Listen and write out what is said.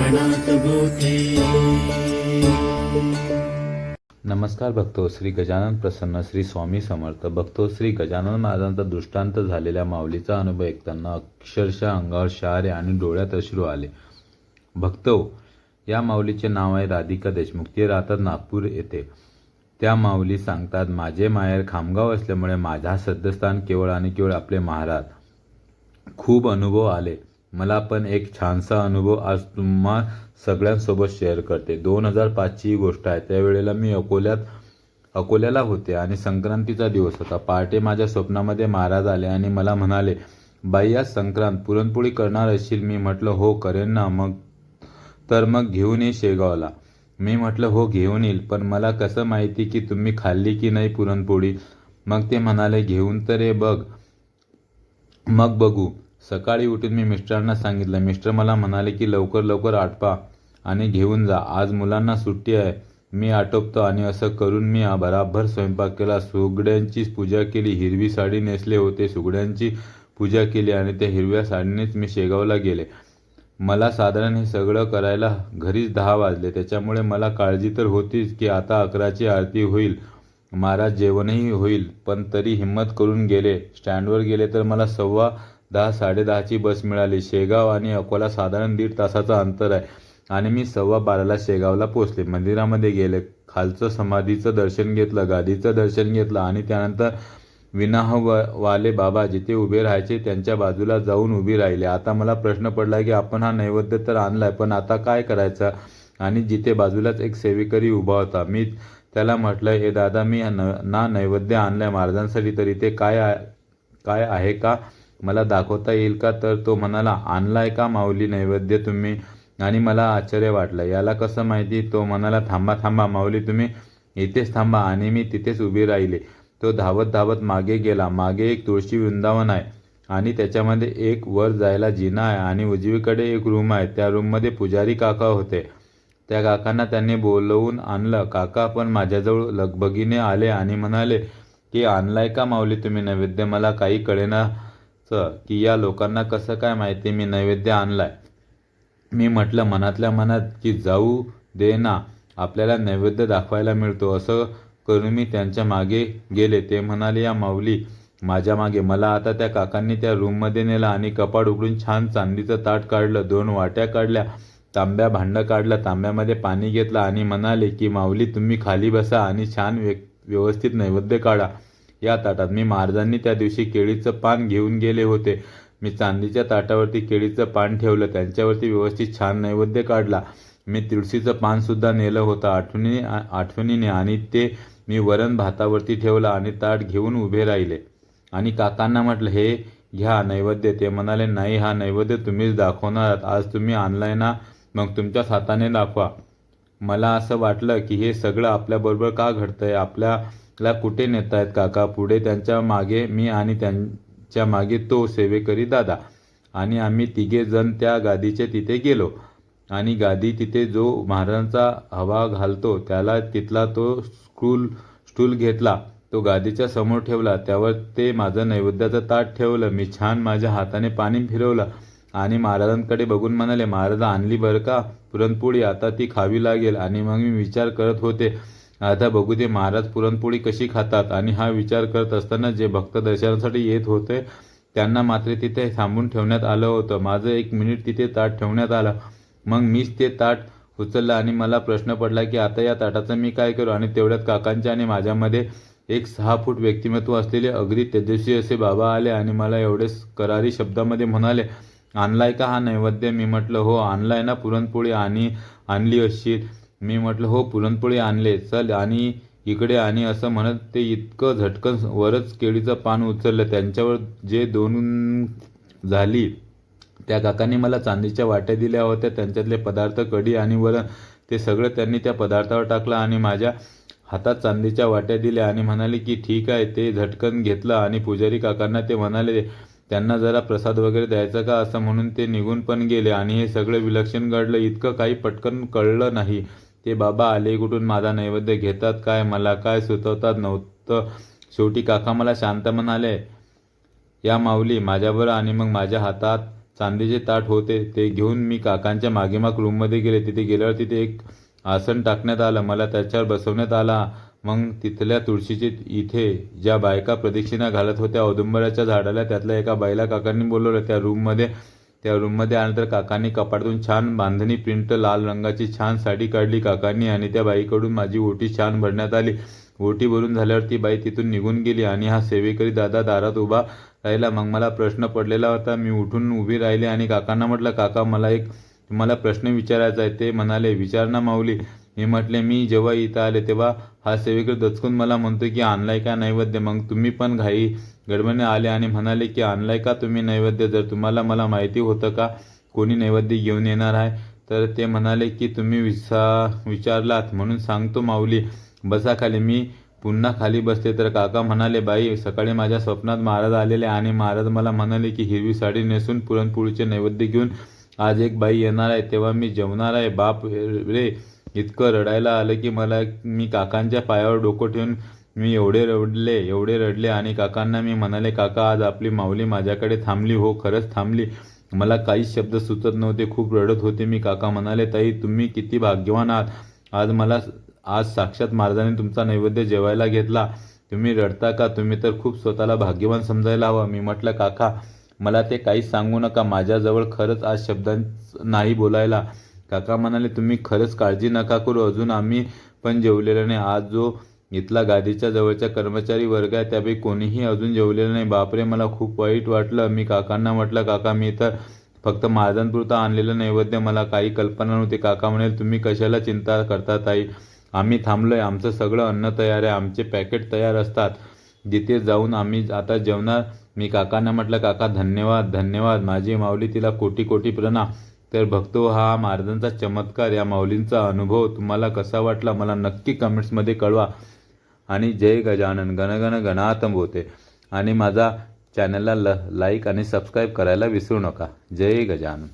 मनात भूते. नमस्कार भक्तो. श्री गजानन प्रसन्न श्री स्वामी समर्थ. भक्तो, श्री गजानन महाराजांचा दृष्टांत झालेल्या माऊलीचा अनुभव ऐकताना अक्षरशः अंगावर शहारे आणि डोळ्यात अश्रू आले. भक्तो, या माऊलीचे नाव आहे राधिका देशमुख. ते राहतात नागपूर येथे. त्या माऊली सांगतात, माझे माहेर खामगाव असल्यामुळे माझ्या श्रद्धास्थान केवळ आणि केवळ आपले महाराज. खूप अनुभव आले. मला पण एक छानसा अनुभव आज तुम्हा सगळ्यांसोबत शेअर करते. 2005ची ही गोष्ट आहे. त्यावेळेला मी अकोल्याला होते आणि संक्रांतीचा दिवस होता. पहाटे माझ्या स्वप्नामध्ये महाराज आले आणि मला म्हणाले, बाई आज संक्रांत, पुरणपोळी करणार असशील? मी म्हटलं हो करेन ना. मग घेऊन ये शेगावला. मी म्हटलं हो घेऊन येईल, पण मला कसं माहिती की तुम्ही खाल्ली की नाही पुरणपोळी? मग ते म्हणाले घेऊन तर ये बघ, मग बघू. सकाळी उठून मी मिस्टरांना सांगितलं. मिस्टर मला म्हणाले की लवकर आटपा आणि घेऊन जा, आज मुलांना सुट्टी आहे. मी आटोपतो. आणि असं करून मी भराभर स्वयंपाक केला. सुगड्यांची पूजा केली. हिरवी साडी नेसले होते. सुगड्यांची पूजा केली आणि त्या हिरव्या साडीनेच मी शेगावला गेले. मला साधारण हे सगळं करायला घरीच 10 वाजले. त्याच्यामुळे मला काळजी तर होतीच की आता 11ची आरती होईल, महाराज जेवणही होईल, पण तरी हिम्मत करून गेले. स्टँडवर गेले तर मला 10:15 10:30ची बस मिळाली. शेगाव आणि अकोला साधारण 1.5 तासाचं अंतर आहे आणि मी 12:15ला शेगावला पोचले. मंदिरामध्ये गेले. खालचं समाधीचं दर्शन घेतलं, गादीचं दर्शन घेतलं आणि त्यानंतर विनाहवाले बाबा जिथे उभे राहायचे त्यांच्या बाजूला जाऊन उभी राहिले. आता मला प्रश्न पडला की आपण हा नैवेद्य तर आणलाय, पण आता काय करायचं? आणि जिथे बाजूलाच एक सेवेकरी उभा होता. मी त्याला म्हटलं, ए दादा, मी ना नैवेद्य आणलाय महाराजांसाठी, तर इथे काय आहे का? मला दाखवता येईल का? तर तो म्हणाला, आणलाय का माऊली नैवेद्य तुम्ही? आणि मला आश्चर्य वाटलं, याला कसं माहिती? तो म्हणाला, थांबा माऊली, तुम्ही इथेच थांबा. आणि मी तिथेच उभी राहिले. तो धावत मागे गेला. मागे एक तुळशी वृंदावन आहे आणि त्याच्यामध्ये एक वर जायला जिना आहे आणि उजवीकडे एक रूम आहे. त्या रूममध्ये पुजारी काका होते. त्या काकांना त्यांनी बोलवून आणलं. काका पण माझ्याजवळ लगबगीने आले आणि म्हणाले की आणलाय का माऊली तुम्ही नैवेद्य? मला काही कळेनाच की या लोकांना कसं काय माहिती मी नैवेद्य आणलाय. मी म्हटलं मनातल्या मनात की जाऊ दे ना, आपल्याला नैवेद्य दाखवायला मिळतो. असं करून मी त्यांच्या मागे गेले. ते म्हणाले, या माऊली माझ्या मागे. मला आता त्या काकांनी त्या रूममध्ये नेलं आणि कपाट उघडून छान चांदीचं ताट काढलं, 2 वाट्या काढल्या, तांब्या भांडं काढलं, तांब्यामध्ये पाणी घेतलं आणि म्हणाले की माऊली तुम्ही खाली बसा आणि छान व्यवस्थित नैवेद्य काढा या ताटात. मी महाराजांनी त्या दिवशी केळीचं पान घेऊन गेले होते. मी चांदीच्या ताटावरती केळीचं पान ठेवलं, त्यांच्यावरती व्यवस्थित छान नैवेद्य काढला. मी तुळशीचं पान सुद्धा नेलं होतं आठवणीने आणि ते मी वरण भातावरती ठेवलं आणि ताट घेऊन उभे राहिले आणि काकांना म्हटलं, हे घ्या नैवेद्य. ते म्हणाले, नाही, हा नैवेद्य तुम्हीच दाखवणार आहात. आज तुम्ही आणलाय ना, मग तुमच्याच हाताने दाखवा. मला असं वाटलं की हे सगळं आपल्याबरोबर का घडतंय? आपल्याला कुठे नेतायत काका? पुढे त्यांच्या मागे मी आणि त्यांच्या मागे तो सेवेकरी दादा आणि आम्ही 3घे जण त्या गादीचे तिथे गेलो आणि गादी तिथे जो महाराजांचा हवा घालतो त्याला तिथला तो स्टूल घेतला, तो गादीच्या समोर ठेवला, त्यावर ते माझं नैवेद्याचं ताट ठेवलं. मी छान माझ्या हाताने पाणी फिरवलं आणि महाराजांकडे बघून म्हणाले, महाराज आणली बरं का पुरणपोळी, आता ती खावी लागेल. आणि मग मी विचार करत होते, आता बघू दे महाराज पुरणपोळी कशी खातात. आणि हा विचार करत असताना जे भक्त दर्शनासाठी येत होते त्यांना मात्र तिथे थांबून ठेवण्यात आलं होतं. माझं 1 मिनिट तिथे ताट ठेवण्यात आलं. मग मीच ते ताट उचललं आणि मला प्रश्न पडला की आता या ताटाचं मी काय करू? आणि तेवढ्यात काकांच्या आणि माझ्यामध्ये एक 6 फूट व्यक्तिमत्व असलेले अगदी तेजस्वी असे बाबा आले आणि मला एवढेच करारी शब्दामध्ये म्हणाले, आणलाय का हा नैवेद्य? मी म्हटलं हो. आणलाय ना पुरणपोळी? आणि आणली असशील. मी म्हटलं हो, पुरणपोळी आणले, चल आणि इकडे. आणि असं म्हणत ते इतकं झटकन वरच केळीचं पान उचललं. त्यांच्यावर जे 2 झाली. त्या काकांनी मला चांदीच्या वाट्या दिल्या होत्या, त्यांच्यातले पदार्थ, कढी आणि वरण, ते सगळं त्यांनी त्या पदार्थावर टाकलं आणि माझ्या हातात चांदीच्या वाट्या दिल्या आणि म्हणाले की ठीक आहे. ते झटकन घेतलं आणि पुजारी काकांना ते म्हणाले त्यांना जरा प्रसाद वगैरे द्यायचा का, असं म्हणून ते निघून पण गेले. आणि हे सगळं विलक्षण घडलं. इतकं काही पटकन कळलं नाही. ते बाबा आले कुठून, माझा नैवेद्य घेतात काय, मला काय सुचवतात नव्हतं. शेवटी काका मला शांत म्हणाले, या माऊली माझ्याबरोबर. आणि मग माझ्या हातात चांदीचे ताट होते ते घेऊन मी काकांच्या मागेमाग रूममध्ये गेले. तिथे गेल्यावर तिथे एक आसन टाकण्यात आलं. मला त्याच्यावर बसवण्यात आला. मग तिथल्या तुळशीचे इथे ज्या बायका प्रदक्षिणा घालत होत्या औदुंबराच्या झाडाला, त्यातल्या एका बाईला काकांनी बोलवलं. त्या रूममध्ये आल्यानंतर काकांनी कपाटातून छान बांधणी प्रिंट लाल रंगाची छान साडी काढली काकांनी आणि त्या बाईकडून माझी ओटी छान भरण्यात आली. ओटी भरून झाल्यावर ती बाई तिथून निघून गेली आणि हा सेवेकरी दादा दारात उभा राहिला. मग मला प्रश्न पडलेला होता. मी उठून उभी राहिले आणि काकांना म्हटलं, काका मला एक तुम्हाला प्रश्न विचारायचा आहे. ते म्हणाले, विचार ना माऊली. मी म्हटले, मी जेव्हा इथं आले तेव्हा हा सेवेकरी दचकून मला म्हणतो की आणलाय का नैवेद्य. मग तुम्ही पण घाई गडबडीने आले आणि म्हणाले की आणलाय का तुम्ही नैवेद्य. जर तुम्हाला मला माहिती होतं का कोणी नैवेद्य घेऊन येणार आहे तर ते म्हणाले की तुम्ही विचारलात म्हणून सांगतो माऊली, बसा खाली. मी पुन्हा खाली बसले तर काका म्हणाले, बाई सकाळी माझ्या स्वप्नात महाराज आलेले आणि महाराज मला म्हणाले की हिरवी साडी नेसून पुरणपोळीचे नैवेद्य घेऊन आज एक बाई येणार आहे तेव्हा मी जेवणार आहे. बाप रे, इतकं रडायला आलं की मी काकांच्या पायावर डोकं ठेवून मी एवढे रडले आणि काकांना मी म्हणाले, काका आज आपली माऊली माझ्याकडे थांबली. हो, खरंच थांबली. मला काहीच शब्द सुचत नव्हते. खूप रडत होते मी. काका म्हणाले, ताई तुम्ही किती भाग्यवान आहात. आज साक्षात महाराजांनी तुमचा नैवेद्य जेवायला घेतला. तुम्ही रडता का. तुम्ही तर खूप स्वतःला भाग्यवान समजायला हवं. मी म्हटलं, काका मला ते काहीच सांगू नका. माझ्याजवळ खरंच आज शब्दांच नाही बोलायला. काका म्हणाले, तुम्ही खरंच काळजी नका करू. अजून आम्ही पण जेवलेलो नाही. आज जो इथला गादीच्या जवळचा कर्मचारी वर्ग आहे त्यापैकी कोणीही अजून जेवलेलं नाही. बापरे, मला खूप वाईट वाटलं. मी काकांना म्हटलं, काका मी तर फक्त महाराजांपुरतं आणलेलं नैवेद्य, मला काही कल्पना नव्हती. काका म्हणाले, तुम्ही कशाला चिंता करता ताई. आम्ही थांबलोय. आमचं सगळं अन्न तयार आहे. आमचे पॅकेट तयार असतात. जिथे जाऊन आम्ही आता जेवणार. मी काकांना म्हटलं, काका धन्यवाद धन्यवाद. माझी माऊली तिला कोटी कोटी प्रणाम. तर भक्तो, हा महाराजांचा चमत्कार, या माऊलींचा अनुभव तुम्हाला कसा वाटला मला नक्की कमेंट्समध्ये कळवा. आणि जय गजानन गणगण गणात मोते. आणि माझा चॅनलला लाईक आणि सबस्क्राईब करायला विसरू नका. जय गजानन.